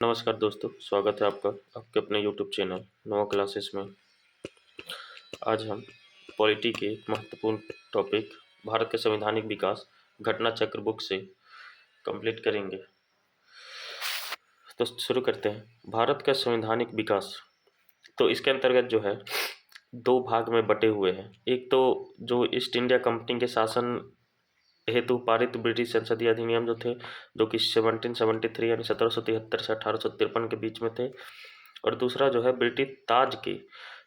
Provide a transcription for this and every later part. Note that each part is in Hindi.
नमस्कार दोस्तों, स्वागत है आपका आपके अपने यूट्यूब चैनल नोवा क्लासेस में। आज हम पॉलिटी के एक महत्वपूर्ण टॉपिक भारत के संवैधानिक विकास घटना चक्र बुक से कंप्लीट करेंगे। तो शुरू करते हैं। भारत का संवैधानिक विकास, तो इसके अंतर्गत जो है दो भाग में बटे हुए हैं। एक तो जो ईस्ट इंडिया कंपनी के शासन हेतु पारित ब्रिटिश संसदीय अधिनियम जो थे, जो कि 1773 यानी 1773 से 1853 के बीच में थे, और दूसरा जो है ब्रिटिश ताज के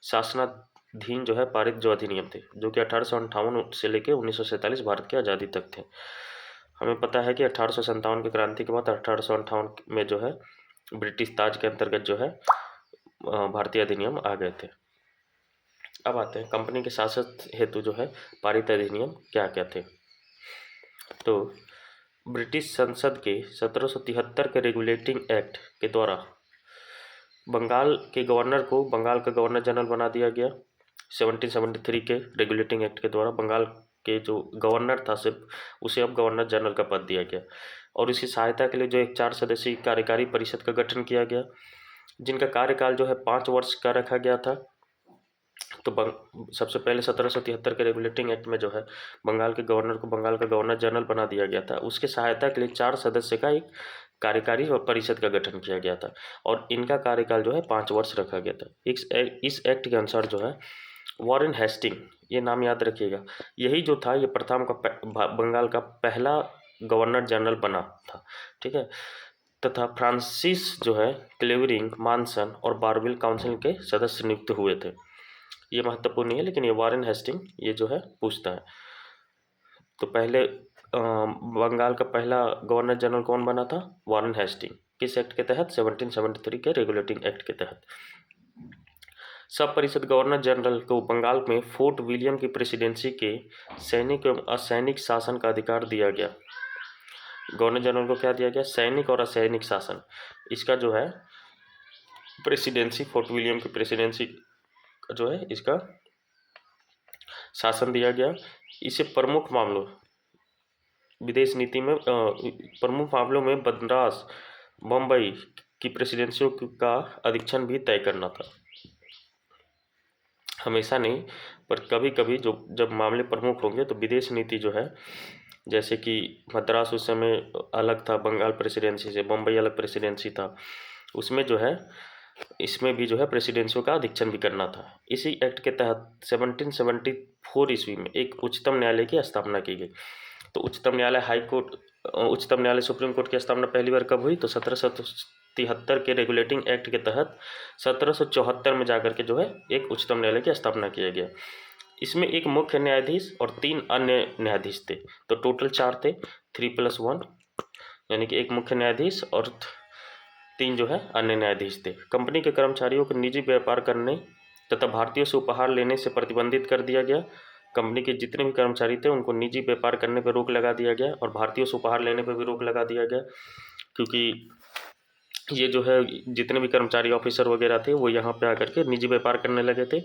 शासनाधीन जो है पारित जो अधिनियम थे, जो कि 1858 से लेकर 1947 भारत की आज़ादी तक थे। हमें पता है कि 1857 की क्रांति के बाद 1858 में जो है ब्रिटिश ताज के अंतर्गत जो है भारतीय अधिनियम आ गए थे। अब आते हैं कंपनी के शासन हेतु जो है पारित अधिनियम क्या क्या थे। तो ब्रिटिश संसद के 1773 के रेगुलेटिंग एक्ट के द्वारा बंगाल के गवर्नर को बंगाल का गवर्नर जनरल बना दिया गया। 1773 के रेगुलेटिंग एक्ट के द्वारा बंगाल के जो गवर्नर था सिर्फ उसे अब गवर्नर जनरल का पद दिया गया, और इसकी सहायता के लिए जो एक 4 सदस्यीय कार्यकारी परिषद का गठन किया गया, जिनका कार्यकाल जो है 5 वर्ष का रखा गया था। तो सबसे पहले 1773 के रेगुलेटिंग एक्ट में जो है बंगाल के गवर्नर को बंगाल का गवर्नर जनरल बना दिया गया था। उसके सहायता के लिए 4 सदस्य का एक कार्यकारी और परिषद का गठन किया गया था, और इनका कार्यकाल जो है 5 वर्ष रखा गया था। इस एक्ट के अनुसार जो है वॉरेन हेस्टिंग, ये नाम याद रखिएगा, यही जो था ये प्रथम का बंगाल का पहला गवर्नर जनरल बना था, ठीक है। तथा फ्रांसिस जो है क्लेवरिंग, मानसन और बारविल काउंसिल के सदस्य नियुक्त हुए थे। ये महत्वपूर्ण नहीं है, लेकिन ये वॉरेन हेस्टिंग ये जो है पूछता है। तो पहले बंगाल का पहला गवर्नर जनरल कौन बना था? Warren Hasting. किस एक्ट के तहत? 1773 के रेगुलेटिंग एक्ट के तहत। सब परिषद गवर्नर जनरल को बंगाल में फोर्ट विलियम की प्रेसिडेंसी के सैनिक एवं असैनिक शासन का अधिकार दिया गया। गवर्नर जनरल को क्या दिया गया? सैनिक और असैनिक शासन। इसका जो है प्रेसिडेंसी, फोर्ट विलियम की प्रेसिडेंसी जो है इसका शासन दिया गया। इसे प्रमुख मामलों विदेश नीति में प्रमुख मामलों में मद्रास, बम्बई की प्रेसिडेंसियों का अधीक्षण भी तय करना था। हमेशा नहीं, पर कभी कभी जो जब मामले प्रमुख होंगे तो विदेश नीति जो है, जैसे कि मद्रास उस समय अलग था बंगाल प्रेसिडेंसी से, बम्बई अलग प्रेसिडेंसी था, उसमें जो है इसमें भी जो है प्रेसिडेंसियों का अधीक्षण भी करना था। इसी एक्ट के तहत 1774 ईस्वी में एक उच्चतम न्यायालय की स्थापना की गई। तो उच्चतम न्यायालय सुप्रीम कोर्ट की स्थापना पहली बार कब हुई? तो 1773 के रेगुलेटिंग एक्ट के तहत 1774 में जाकर के जो है एक उच्चतम न्यायालय की स्थापना किया गया। इसमें एक मुख्य न्यायाधीश और 3 अन्य न्यायाधीश थे। तो टोटल 4 थे, 3+1, यानी कि एक मुख्य न्यायाधीश और 3 जो है अन्य न्यायाधीश थे। कंपनी के कर्मचारियों को निजी व्यापार करने तथा भारतीयों से उपहार लेने से प्रतिबंधित कर दिया गया। कंपनी के जितने भी कर्मचारी थे उनको निजी व्यापार करने पर रोक लगा दिया गया, और भारतीयों से उपहार लेने पर भी रोक लगा दिया गया, क्योंकि ये जो है जितने भी कर्मचारी ऑफिसर वगैरह थे वो यहाँ पे आकर के निजी व्यापार करने लगे थे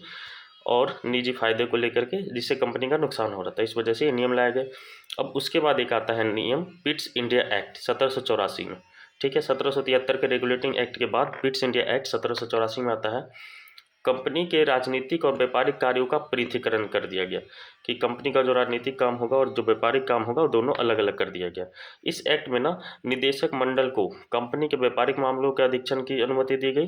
और निजी फायदे को लेकर के, जिससे कंपनी का नुकसान हो रहा था। इस वजह से ये नियम लाए गए। अब उसके बाद एक आता है नियम पिट्स इंडिया एक्ट 1784 में, ठीक है। 1773 के रेगुलेटिंग एक्ट के बाद पिट्स इंडिया एक्ट 1784 में आता है। कंपनी के राजनीतिक और व्यापारिक कार्यों का पृथक्करण कर दिया गया, कि कंपनी का जो राजनीतिक काम होगा और जो व्यापारिक काम होगा वो दोनों अलग अलग कर दिया गया। इस एक्ट में ना निदेशक मंडल को कंपनी के व्यापारिक मामलों के अधीक्षण की अनुमति दी गई,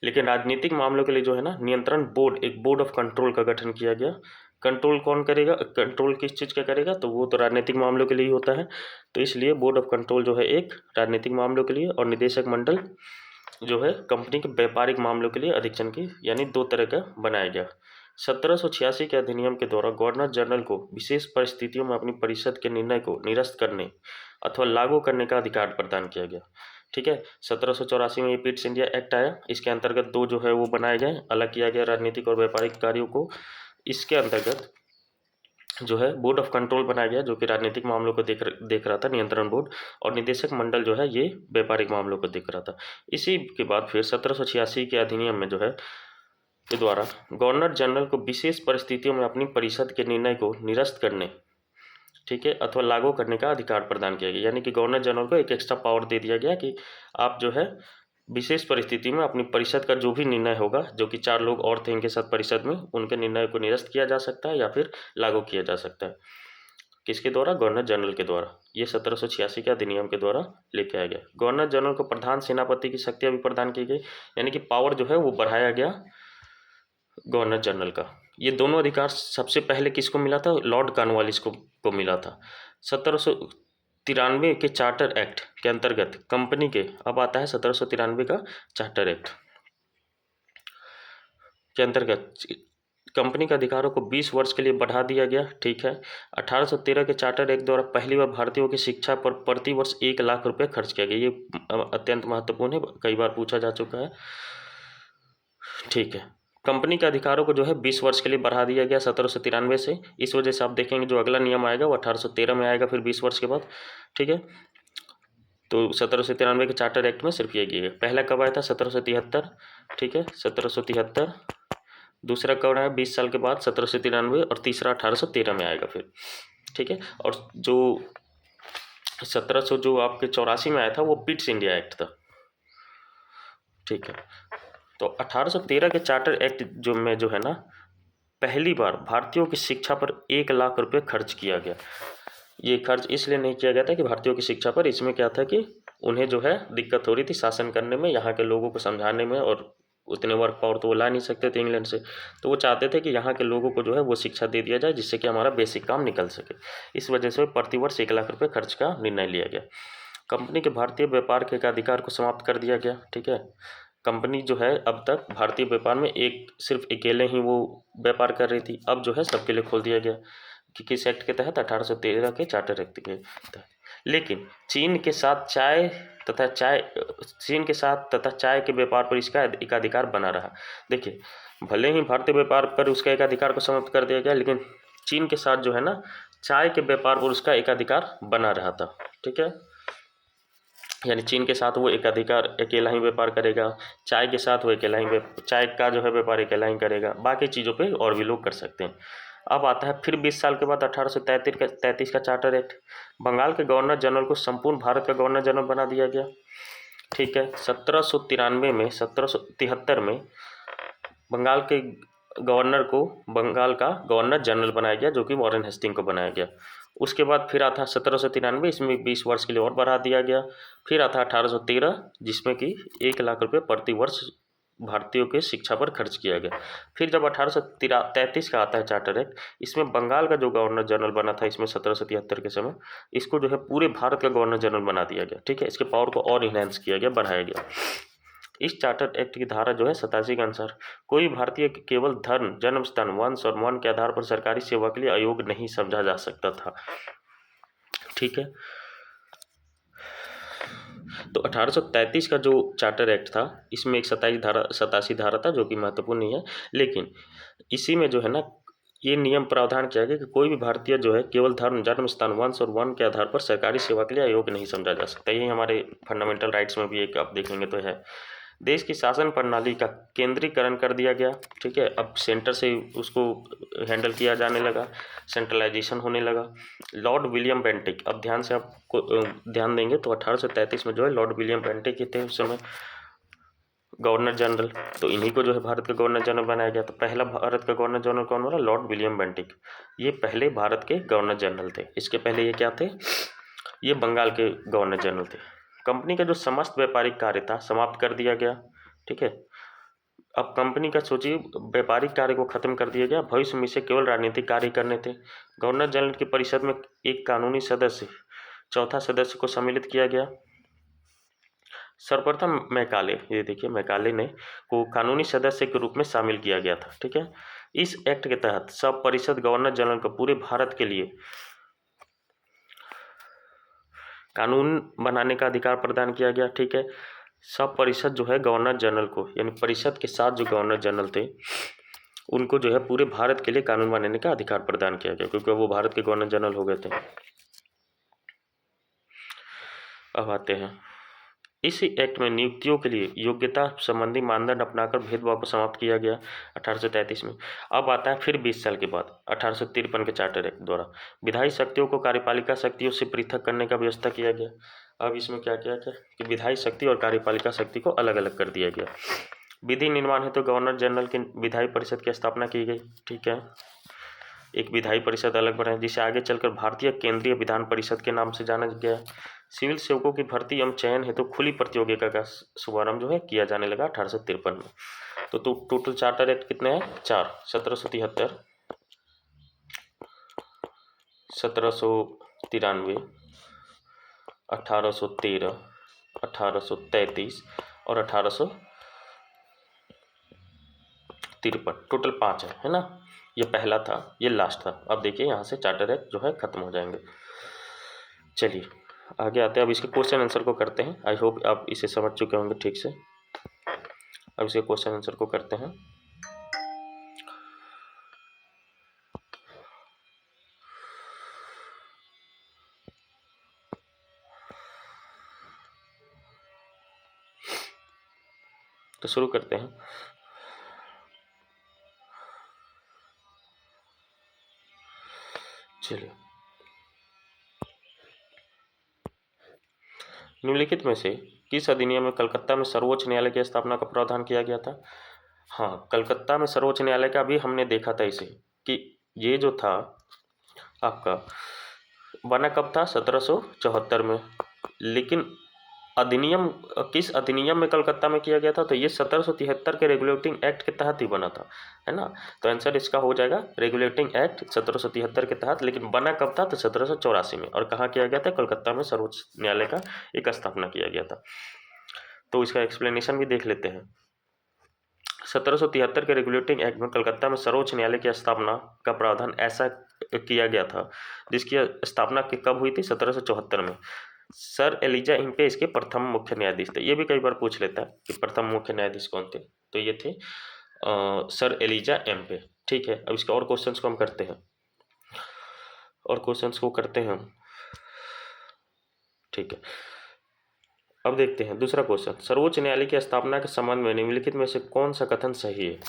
लेकिन राजनीतिक मामलों के लिए जो है ना नियंत्रण बोर्ड, एक बोर्ड ऑफ कंट्रोल का गठन किया गया। कंट्रोल कौन करेगा? कंट्रोल किस चीज़ का करेगा? तो वो तो राजनीतिक मामलों के लिए ही होता है। तो इसलिए बोर्ड ऑफ कंट्रोल जो है एक राजनीतिक मामलों के लिए, और निदेशक मंडल जो है कंपनी के व्यापारिक मामलों के लिए अधीक्षण की, यानी 2 तरह का बनाया गया। 1786 के अधिनियम के द्वारा गवर्नर जनरल को विशेष परिस्थितियों में अपनी परिषद के निर्णय को निरस्त करने अथवा लागू करने का अधिकार प्रदान किया गया, ठीक है। 1784 में ये पिट्स इंडिया एक्ट आया। इसके अंतर्गत 2 जो है वो बनाए गए, अलग किया गया राजनीतिक और व्यापारिक कार्यों को। इसके अंतर्गत जो है बोर्ड ऑफ कंट्रोल बनाया गया, जो कि राजनीतिक मामलों को देख रहा था, नियंत्रण बोर्ड, और निदेशक मंडल जो है ये व्यापारिक मामलों को देख रहा था। इसी के बाद फिर 1786 के अधिनियम में जो है के द्वारा गवर्नर जनरल को विशेष परिस्थितियों में अपनी परिषद के निर्णय को निरस्त करने ठीक है, अथवा लागू करने का अधिकार प्रदान किया गया। यानी कि गवर्नर जनरल को एक एक्स्ट्रा पावर दे दिया गया कि आप जो है विशेष परिस्थिति में अपनी परिषद का जो भी निर्णय होगा, जो कि 4 लोग और थे इनके साथ परिषद में, उनके निर्णय को निरस्त किया जा सकता है या फिर लागू किया जा सकता है। किसके द्वारा? गवर्नर जनरल के द्वारा। ये 1786 के अधिनियम के द्वारा लेके आया गया। गवर्नर जनरल को प्रधान सेनापति की शक्तियाँ भी प्रदान की गई, यानी कि पावर जो है वो बढ़ाया गया गवर्नर जनरल का। ये दोनों अधिकार सबसे पहले किसको मिला था? लॉर्ड कॉर्नवालिस को मिला था। 1793 के चार्टर एक्ट के अंतर्गत कंपनी के, अब आता है 1793 का चार्टर एक्ट के अंतर्गत कंपनी के अधिकारों को 20 वर्ष के लिए बढ़ा दिया गया। ठीक है। 1813 के चार्टर एक्ट द्वारा पहली बार भारतीयों की शिक्षा पर प्रति वर्ष 1 लाख रुपए खर्च किया गया। ये अत्यंत महत्वपूर्ण है, कई बार पूछा जा चुका है। ठीक है। कंपनी के अधिकारों को जो है 20 वर्ष के लिए बढ़ा दिया गया 1793 से। इस वजह से आप देखेंगे जो अगला नियम आएगा वो 1813 में आएगा, फिर 20 वर्ष के बाद। ठीक है। तो 1793 के चार्टर एक्ट में सिर्फ ये किया। पहला कब आया था? 1773। ठीक है, 1773। दूसरा कब आया? 20 साल के बाद 1793, और तीसरा 1813 में आएगा फिर। ठीक है। और जो 1700 जो आपके 84 में आया था वो पिट्स इंडिया एक्ट था। ठीक है। तो 1813 के चार्टर एक्ट जो है ना, पहली बार भारतीयों की शिक्षा पर 1 लाख रुपए खर्च किया गया। ये खर्च इसलिए नहीं किया गया था कि भारतीयों की शिक्षा पर, इसमें क्या था कि उन्हें जो है दिक्कत हो रही थी शासन करने में, यहाँ के लोगों को समझाने में, और उतने वर्क पावर तो वो ला नहीं सकते थे इंग्लैंड से। तो वो चाहते थे कि यहाँ के लोगों को जो है वो शिक्षा दे दिया जाए, जिससे कि हमारा बेसिक काम निकल सके। इस वजह से प्रतिवर्ष 1 लाख रुपए खर्च का निर्णय लिया गया। कंपनी के भारतीय व्यापार के अधिकार को समाप्त कर दिया गया। ठीक है। कंपनी जो है अब तक भारतीय व्यापार में सिर्फ अकेले ही वो व्यापार कर रही थी, अब जो है सबके लिए खोल दिया गया। कि किस एक्ट के तहत? 1813 के चार्टर एक्ट के तहत। लेकिन चीन के साथ चाय के व्यापार पर इसका एकाधिकार बना रहा। देखिए, भले ही भारतीय व्यापार पर उसका एकाधिकार को समाप्त कर दिया गया, लेकिन चीन के साथ जो है ना, चाय के व्यापार पर उसका एकाधिकार बना रहा था। ठीक है। यानी चीन के साथ वो एकाधिकार अकेला ही व्यापार करेगा, चाय के साथ वो अकेला ही चाय का जो है व्यापार अकेला ही करेगा, बाकी चीज़ों पे और भी लोग कर सकते हैं। अब आता है फिर 20 साल के बाद 1833 का चार्टर एक्ट। बंगाल के गवर्नर जनरल को संपूर्ण भारत का गवर्नर जनरल बना दिया गया। ठीक है। 1773 में बंगाल के गवर्नर को बंगाल का गवर्नर जनरल बनाया गया, जो कि वॉरेन हेस्टिंग को बनाया गया। उसके बाद फिर आता 1793, इसमें 20 वर्ष के लिए और बढ़ा दिया गया। फिर आता 1813, जिसमें कि 1 लाख रुपए प्रति वर्ष भारतीयों के शिक्षा पर खर्च किया गया। फिर जब 1833 का आता है चार्टर एक्ट, इसमें बंगाल का जो गवर्नर जनरल बना था इसमें 1773 के समय, इसको जो है पूरे भारत का गवर्नर जनरल बना दिया गया। ठीक है। इसके पावर को और इन्हेंस किया गया, बढ़ाया गया। इस चार्टर एक्ट की धारा जो है 87 के अनुसार कोई भारतीय केवल धर्म, जन्म स्थान, वंश और मन के आधार पर सरकारी सेवा के लिए अयोग्य नहीं समझा जा सकता था। ठीक है। तो 1833 का जो चार्टर एक्ट था, इसमें एक 87 धारा था, जो कि महत्वपूर्ण नहीं है, लेकिन इसी में जो है ना, ये नियम प्रावधान किया गया कि कोई भी भारतीय जो है केवल धर्म, जन्म स्थान, वंश और वन के आधार पर सरकारी सेवा के लिए अयोग्य नहीं समझा जा सकता। ये हमारे फंडामेंटल राइट्स में भी एक आप देखेंगे तो है। देश की शासन प्रणाली का केंद्रीकरण कर दिया गया। ठीक है। अब सेंटर से उसको हैंडल किया जाने लगा, सेंट्रलाइजेशन होने लगा। लॉर्ड विलियम बेंटिक, अब ध्यान से आपको ध्यान देंगे तो 1833 में जो है लॉर्ड विलियम बेंटिक ही थे उस समय गवर्नर जनरल। तो इन्हीं को जो है भारत का गवर्नर जनरल बनाया गया। तो पहला भारत का गवर्नर जनरल कौन बना? Lord William Bentinck. ये पहले भारत के गवर्नर जनरल थे। इसके पहले ये क्या थे? ये बंगाल के गवर्नर जनरल थे। कंपनी का जो समस्त व्यापारिक कार्य था समाप्त कर दिया गया। ठीक है। अब कंपनी का सोचिए, व्यापारिक कार्य को खत्म कर दिया गया। भविष्य में इसे केवल राजनीतिक कार्य करने थे। गवर्नर जनरल की परिषद में एक कानूनी सदस्य, चौथा सदस्य को सम्मिलित किया गया। सर्वप्रथम मैकाले, ये देखिए मैकाले ने को कानूनी सदस्य के रूप में शामिल किया गया था। ठीक है। इस एक्ट के तहत सब परिषद गवर्नर जनरल को पूरे भारत के लिए कानून बनाने का अधिकार प्रदान किया गया। ठीक है। सब परिषद जो है गवर्नर जनरल को, यानी परिषद के साथ जो गवर्नर जनरल थे उनको जो है पूरे भारत के लिए कानून बनाने का अधिकार प्रदान किया गया, क्योंकि वो भारत के गवर्नर जनरल हो गए थे। अब आते हैं इसी एक्ट में नियुक्तियों के लिए योग्यता संबंधी मानदंड अपनाकर भेदभाव को समाप्त किया गया 1833 में। अब आता है फिर 20 साल के बाद 1853 के चार्टर एक्ट द्वारा विधायी शक्तियों को कार्यपालिका शक्तियों से पृथक करने का व्यवस्था किया गया। अब इसमें क्या किया गया कि विधायी शक्ति और कार्यपालिका शक्ति को अलग अलग कर दिया गया। विधि निर्माण है तो गवर्नर जनरल की विधायी परिषद की स्थापना की गई। ठीक है, एक विधायी परिषद अलग बनाई जिसे आगे चलकर भारतीय केंद्रीय विधान परिषद के नाम से जाना गया। सिविल सेवकों की भर्ती एवं चयन हेतु खुली प्रतियोगिता का शुभारंभ जो है किया जाने लगा 1853 में। तो टोटल चार्टर एक्ट कितने हैं? 4। 1773, 1793, 1813, 1833 और 1853। टोटल 5 है ना। ये पहला था, ये लास्ट था। अब देखिए यहाँ से चार्टर एक्ट जो है खत्म हो जाएंगे। चलिए आगे आते हैं। अब इसके क्वेश्चन आंसर को करते हैं। आई होप आप इसे समझ चुके होंगे ठीक से। अब इसके क्वेश्चन आंसर को करते हैं। तो शुरू करते हैं। चलिए, निम्नलिखित में से किस अधिनियम में कलकत्ता में सर्वोच्च न्यायालय की स्थापना का प्रावधान किया गया था? हाँ, कलकत्ता में सर्वोच्च न्यायालय का भी हमने देखा था इसे कि ये जो था आपका बना कब था? 1774 में। लेकिन अधिनियम किस अधिनियम में कलकत्ता में किया गया था? तो ये 1773 के रेगुलेटिंग एक्ट के तहत ही बना था, है ना। तो आंसर इसका हो जाएगा रेगुलेटिंग एक्ट 1773 के तहत। लेकिन बना कब था? तो 1784 में। और कहाँ किया गया था? कलकत्ता में सर्वोच्च न्यायालय का एक स्थापना किया गया था। तो इसका एक्सप्लेनेशन भी देख लेते हैं। 1773 के रेगुलेटिंग एक्ट में कलकत्ता में सर्वोच्च न्यायालय की स्थापना का प्रावधान ऐसा किया गया था जिसकी स्थापना कब हुई थी? 1774 में। सर एलिजा इम्पे इसके प्रथम मुख्य न्यायाधीश थे। ये भी कई बार पूछ लेता है कि प्रथम मुख्य न्यायाधीश कौन थे। तो ये थे सर एलिजा एम्पे। ठीक है, अब इसके और क्वेश्चंस को हम करते हैं। ठीक है, अब देखते हैं दूसरा क्वेश्चन। सर्वोच्च न्यायालय की स्थापना के संबंध में निम्नलिखित में से कौन सा कथन सही है?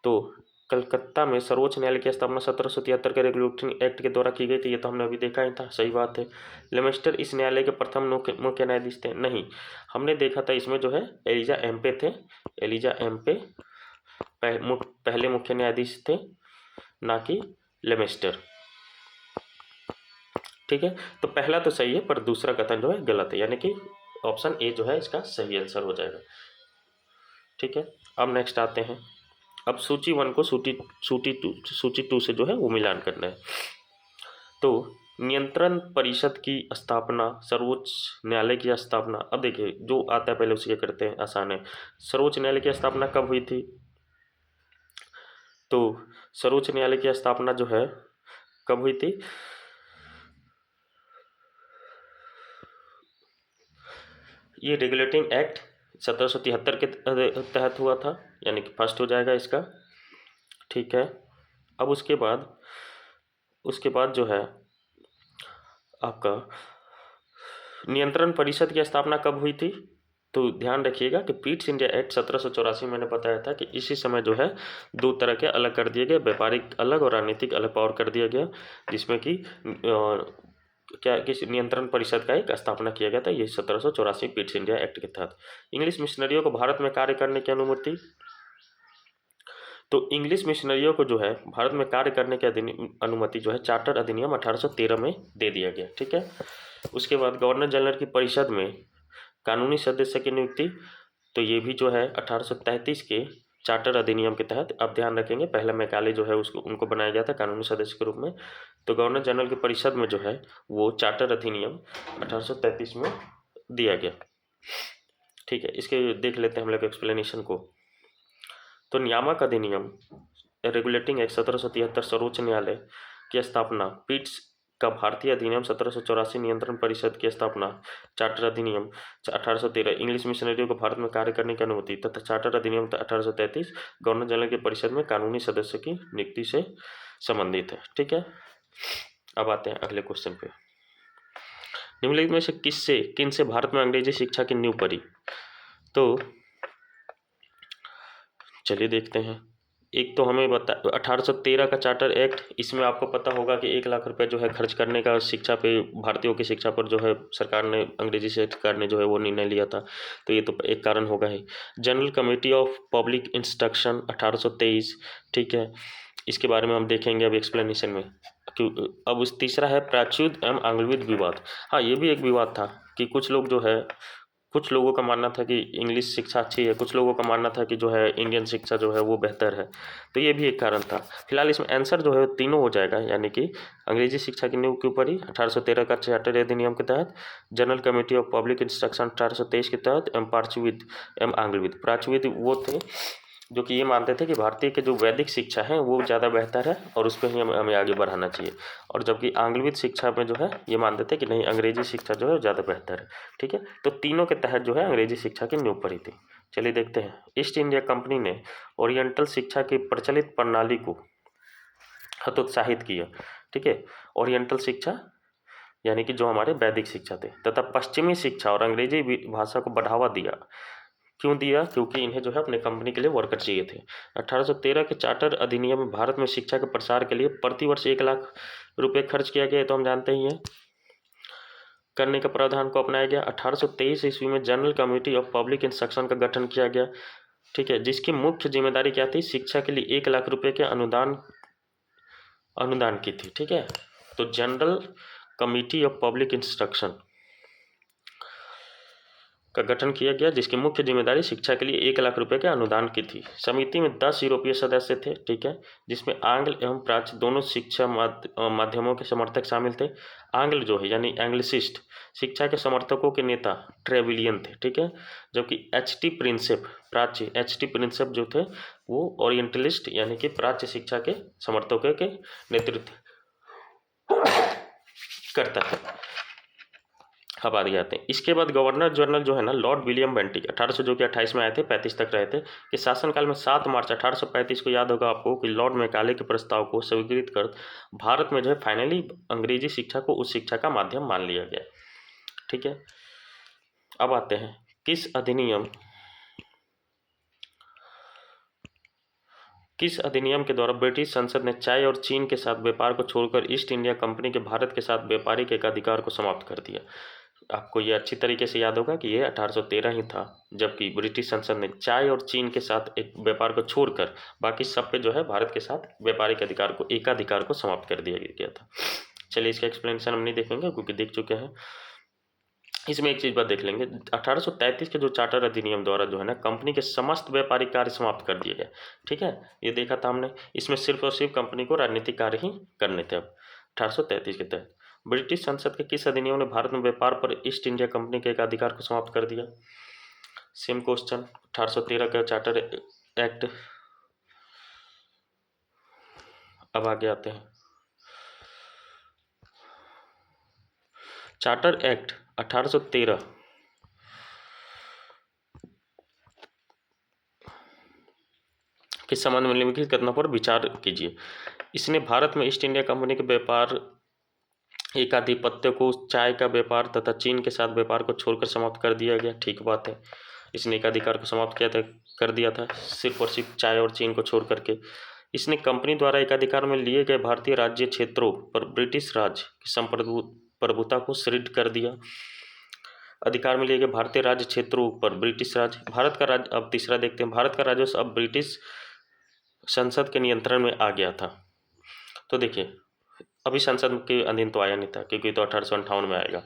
तो कलकत्ता में सर्वोच्च न्यायालय की स्थापना 1773 के रेगुलेटिंग एक्ट के द्वारा की गई थी। ये तो हमने अभी देखा ही था, सही बात है। लेमेस्टर इस न्यायालय के प्रथम मुख्य न्यायाधीश थे? नहीं, हमने देखा था इसमें जो है एलिजा एम्पे थे। एलिजा एम्पे पहले मुख्य न्यायाधीश थे, ना कि लेमेस्टर। ठीक है, तो पहला तो सही है पर दूसरा कथन जो है गलत है, यानी कि ऑप्शन ए जो है इसका सही आंसर हो जाएगा। ठीक है, अब नेक्स्ट आते हैं। अब सूची 1 को सूची टू से जो है वो मिलान करना है। तो नियंत्रण परिषद की स्थापना, सर्वोच्च न्यायालय की स्थापना। अब देखिए जो आता है पहले उसी के करते हैं, आसान है। सर्वोच्च न्यायालय की स्थापना कब हुई थी? तो सर्वोच्च न्यायालय की स्थापना जो है कब हुई थी? ये रेगुलेटिंग एक्ट 1773 के तहत हुआ था, यानी कि फर्स्ट हो जाएगा इसका। ठीक है, अब उसके बाद जो है आपका नियंत्रण परिषद की स्थापना कब हुई थी? तो ध्यान रखिएगा कि पीट्स इंडिया एक्ट 1784 मैंने बताया था कि इसी समय जो है दो तरह के अलग कर दिए गए, व्यापारिक अलग और राजनीतिक अलग पावर कर दिया गया, जिसमें कि क्या किस नियंत्रण परिषद का एक स्थापना किया गया था। ये 1784 पीट्स इंडिया एक्ट के तहत। इंग्लिश मिशनरियों को भारत में कार्य करने की अनुमति। तो इंग्लिश मिशनरियों को जो है भारत में कार्य करने की अनुमति जो है चार्टर अधिनियम 1813 में दे दिया गया। ठीक है, उसके बाद गवर्नर जनरल की परिषद में कानूनी सदस्य की नियुक्ति। तो ये भी जो है 1833 के चार्टर अधिनियम के तहत। आप ध्यान रखेंगे पहला मैकाले जो है उनको बनाया गया था कानूनी सदस्य के रूप में। तो गवर्नर जनरल की परिषद में जो है वो चार्टर अधिनियम 1833 में दिया गया। ठीक है, इसके देख लेते हैं हम लोग एक्सप्लेनेशन को। तो नियामक अधिनियम रेगुलेटिंग एक्ट 1773 सर्वोच्च न्यायालय की स्थापना, पीट्स का भारतीय अधिनियम 1784 नियंत्रण परिषद की स्थापना, चार्टर अधिनियम 1813 इंग्लिश मिशनरियों को भारत में कार्य करने की अनुमति तथा चार्टर अधिनियम 1833 गवर्नर जनरल की परिषद में कानूनी सदस्य की नियुक्ति से संबंधित है। ठीक है, अब आते हैं अगले क्वेश्चन पे। निम्नलिखित में से किन से भारत में अंग्रेजी शिक्षा की नींव पड़ी? तो चलिए देखते हैं। एक तो हमें 1813 का चार्टर एक्ट, इसमें आपको पता होगा कि 1 लाख रुपए जो है खर्च करने का शिक्षा पे, भारतीयों की शिक्षा पर जो है सरकार ने, अंग्रेजी सरकार ने जो है वो निर्णय लिया था। तो ये तो एक कारण होगा ही। General committee of public instruction 1823, ठीक है, इसके बारे में हम देखेंगे अब एक्सप्लेनेशन में। अब उस तीसरा है प्राच्युत एवं आंग्लविद विवाद। हाँ, ये भी एक विवाद था कि कुछ लोगों का मानना था कि इंग्लिश शिक्षा अच्छी है, कुछ लोगों का मानना था कि जो है इंडियन शिक्षा जो है वो बेहतर है। तो ये भी एक कारण था। फिलहाल इसमें आंसर जो है तीनों हो जाएगा, यानी कि अंग्रेजी शिक्षा की नींव क्यों पड़ी 1813 का चार्टर अधिनियम के तहत, general committee of public instruction 1823 के तहत, एवं प्राच्यविद एवं आंग्लविद। प्राच्यविद वो थे जो कि ये मानते थे कि भारतीय के जो वैदिक शिक्षा है वो ज़्यादा बेहतर है और उसको ही हमें आगे बढ़ाना चाहिए। और जबकि आंग्लविद शिक्षा में जो है ये मानते थे कि नहीं, अंग्रेजी शिक्षा जो है ज़्यादा बेहतर है। ठीक है, तो तीनों के तहत जो है अंग्रेजी शिक्षा की नींव पड़ी थी। चलिए देखते हैं। ईस्ट इंडिया कंपनी ने ओरिएंटल शिक्षा की प्रचलित प्रणाली को हतोत्साहित किया। ठीक है, ओरिएंटल शिक्षा यानी कि जो हमारे वैदिक शिक्षा थे, तथा पश्चिमी शिक्षा और अंग्रेजी भाषा को बढ़ावा दिया। क्यों दिया? क्योंकि इन्हें जो है अपने कंपनी के लिए वर्कर चाहिए थे। 1813 के चार्टर अधिनियम में भारत में शिक्षा के प्रसार के लिए प्रतिवर्ष 1 लाख रुपए खर्च किया गया, तो हम जानते ही हैं। करने का प्रावधान को अपनाया गया। 1823 ईस्वी में general committee of public instruction का गठन किया गया। ठीक है, जिसकी मुख्य जिम्मेदारी क्या थी? शिक्षा के लिए 1 लाख रुपए के अनुदान की थी। ठीक है, तो general committee of public instruction का गठन किया गया, जिसकी मुख्य जिम्मेदारी शिक्षा के लिए 1 लाख रुपए के अनुदान की थी। समिति में 10 यूरोपीय सदस्य थे। ठीक है, जिसमें आंग्ल एवं प्राच्य दोनों शिक्षा माध्यमों के समर्थक शामिल थे। आंग्ल जो है यानी एंग्लिसिस्ट शिक्षा के समर्थकों के नेता ट्रेविलियन थे। ठीक है, जबकि एच टी प्रिंसेप जो थे वो ओरिएंटलिस्ट यानी कि प्राच्य शिक्षा के समर्थकों के नेतृत्व करता था। अब आगे आते हैं। इसके बाद गवर्नर जनरल जो है ना, लॉर्ड विलियम बेंटिक 1828 में आए थे, 35 तक रहे थे, कि शासनकाल में 7 मार्च 1835 को, याद होगा आपको, कि लॉर्ड मैकाले के प्रस्ताव को स्वीकृत कर भारत में जो है फाइनली अंग्रेजी शिक्षा को उच्च शिक्षा का माध्यम मान लिया गया। ठीक है, अब आते हैं किस अधिनियम के द्वारा ब्रिटिश संसद ने चाय और चीन के साथ व्यापार को छोड़कर ईस्ट इंडिया कंपनी के भारत के साथ व्यापारिक एकाधिकार को समाप्त कर दिया? आपको ये अच्छी तरीके से याद होगा कि ये 1813 ही था, जबकि ब्रिटिश संसद ने चाय और चीन के साथ एक व्यापार को छोड़कर बाकी सब पे जो है भारत के साथ व्यापारिक एकाधिकार को समाप्त कर दिया गया था। चलिए इसका एक्सप्लेनेशन हम नहीं देखेंगे क्योंकि देख चुके हैं। इसमें एक चीज बात देख लेंगे। 1833 के जो चार्टर अधिनियम द्वारा जो है ना, कंपनी के समस्त व्यापारिक कार्य समाप्त कर दिए गए। ठीक है, ये देखा था हमने। इसमें सिर्फ और सिर्फ कंपनी को राजनीतिक कार्य ही करने थे। अब 1833 के तहत ब्रिटिश संसद के किस अधिनियम ने भारत में व्यापार पर ईस्ट इंडिया कंपनी के एकाधिकार को समाप्त कर दिया? सेम क्वेश्चन, 1813 का चार्टर एक्ट। अब आगे आते हैं। चार्टर एक्ट 1813 के संबंध में निम्नलिखित कथनों पर विचार कीजिए। इसने भारत में ईस्ट इंडिया कंपनी के व्यापार एकाधिपत्य को चाय का व्यापार तथा चीन के साथ व्यापार को छोड़कर समाप्त कर दिया गया। ठीक बात है, इसने एकाधिकार को समाप्त कर दिया था सिर्फ और सिर्फ चाय और चीन को छोड़ करके। इसने कंपनी द्वारा एकाधिकार में लिए गए भारतीय राज्य क्षेत्रों पर ब्रिटिश राज की संप्रभुता को सुदृढ़ कर दिया। अधिकार में लिए गए भारतीय राज्य क्षेत्रों पर ब्रिटिश राज, भारत का राज्य, अब तीसरा देखते हैं, भारत का राजस्व अब ब्रिटिश संसद के नियंत्रण में आ गया था। तो देखिए, अभी संसद के अधीन तो आया नहीं था क्योंकि तो 1858 में आएगा।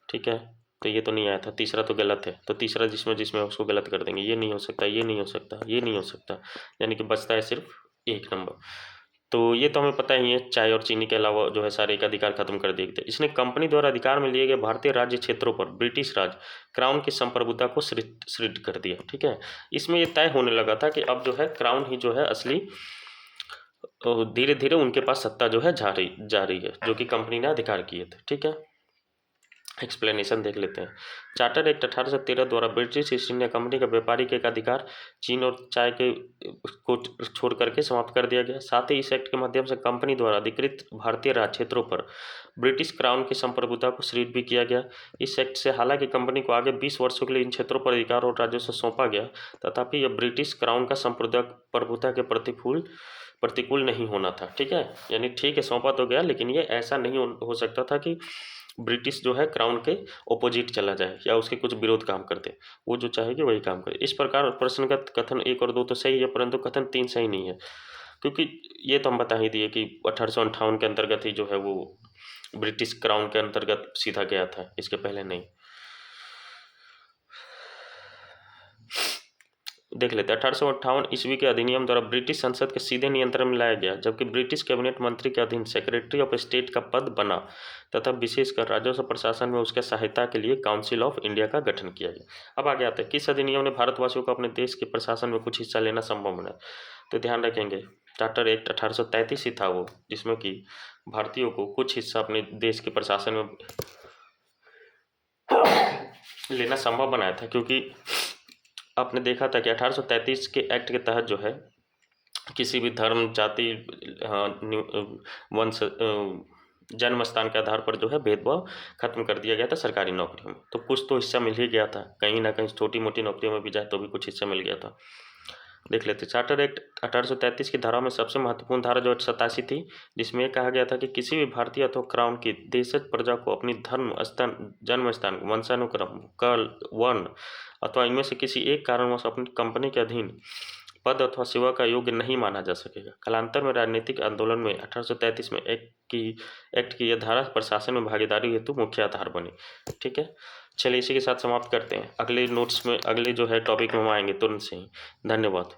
ठीक है, तो ये तो नहीं आया था। तीसरा तो गलत है, तो तीसरा जिसमें उसको गलत कर देंगे। ये नहीं हो सकता, ये नहीं हो सकता, ये नहीं हो सकता, यानी कि बचता है सिर्फ 1 नंबर। तो ये तो हमें पता ही है, चाय और चीनी के अलावा जो है सारे का अधिकार खत्म कर दिए गए। इसने कंपनी द्वारा अधिकार में लिए गए भारतीय राज्य क्षेत्रों पर ब्रिटिश राज क्राउन की संप्रभुता को सुदृढ़ कर दिया। ठीक है, इसमें ये तय होने लगा था कि अब जो है क्राउन ही जो है असली, तो धीरे धीरे उनके पास सत्ता जो है जा रही है, जो कि कंपनी ने अधिकार किए थे। ठीक है, एक्सप्लेनेशन देख लेते हैं। चार्टर एक्ट 1813 द्वारा ब्रिटिश ईस्ट इंडिया कंपनी का व्यापारिक एक अधिकार चीन और चाय के को छोड़ करके समाप्त कर दिया गया। साथ ही इस एक्ट के माध्यम से कंपनी द्वारा अधिकृत भारतीय राज्य क्षेत्रों पर ब्रिटिश क्राउन की संप्रभुता को सुदृढ़ भी किया गया। इस एक्ट से हालांकि कंपनी को आगे 20 वर्षों के लिए इन क्षेत्रों पर अधिकार और राजस्व सौंपा गया, तथापि यह ब्रिटिश क्राउन का संप्रभुता के प्रतिकूल नहीं होना था। ठीक है, यानी ठीक है सौंपा तो गया, लेकिन ये ऐसा नहीं हो सकता था कि ब्रिटिश जो है क्राउन के ऑपोजिट चला जाए या उसके कुछ विरोध काम कर दे। वो जो चाहेगी वही काम करे। इस प्रकार प्रश्नगत कथन 1 और 2 तो सही है, परंतु कथन 3 सही नहीं है, क्योंकि ये तो हम बता ही दिए कि 1858 के अंतर्गत ही जो है वो ब्रिटिश क्राउन के अंतर्गत सीधा गया था, इसके पहले नहीं। देख लेते हैं। 1858 ईस्वी के अधिनियम द्वारा ब्रिटिश संसद के सीधे नियंत्रण में लाया गया, जबकि ब्रिटिश कैबिनेट मंत्री के अधीन सेक्रेटरी ऑफ स्टेट का पद बना तथा विशेषकर राजस्व प्रशासन में उसके सहायता के लिए काउंसिल ऑफ इंडिया का गठन किया गया। अब आगे आते हैं, किस अधिनियम ने भारतवासियों को अपने देश के प्रशासन में कुछ हिस्सा लेना संभव बनाया? तो ध्यान रखेंगे, चार्टर एक्ट 1833 ही था वो, जिसमें कि भारतीयों को कुछ हिस्सा अपने देश के प्रशासन में लेना संभव बनाया था, क्योंकि आपने देखा था कि 1833 के एक्ट के तहत जो है किसी भी धर्म, जाति, वंश, जन्म स्थान के आधार पर जो है भेदभाव खत्म कर दिया गया था सरकारी नौकरियों में। तो कुछ तो हिस्सा मिल ही गया था, कहीं ना कहीं छोटी मोटी नौकरियों में भी जाए तो भी कुछ हिस्सा मिल गया था। देख लेते। चार्टर एक्ट 1833 की धारा में सबसे महत्वपूर्ण धारा जो 87 थी, जिसमें कहा गया था कि किसी भी भारतीय अथवा क्राउन की देशज प्रजा को अपनी धर्म स्थान, जन्म स्थान, वंशानुक्रम, कल, वर्ण अथवा इनमें से किसी एक कारणवश अपनी कंपनी के अधीन पद अथवा सेवा का योग्य नहीं माना जा सकेगा। कालांतर में राजनीतिक आंदोलन में 1833 में एक्ट की यह धारा प्रशासन में भागीदारी हेतु मुख्य आधार बनी। ठीक है, चलिए इसी के साथ समाप्त करते हैं। अगले नोट्स में, अगले जो है टॉपिक में हम आएंगे तुरंत से ही। धन्यवाद।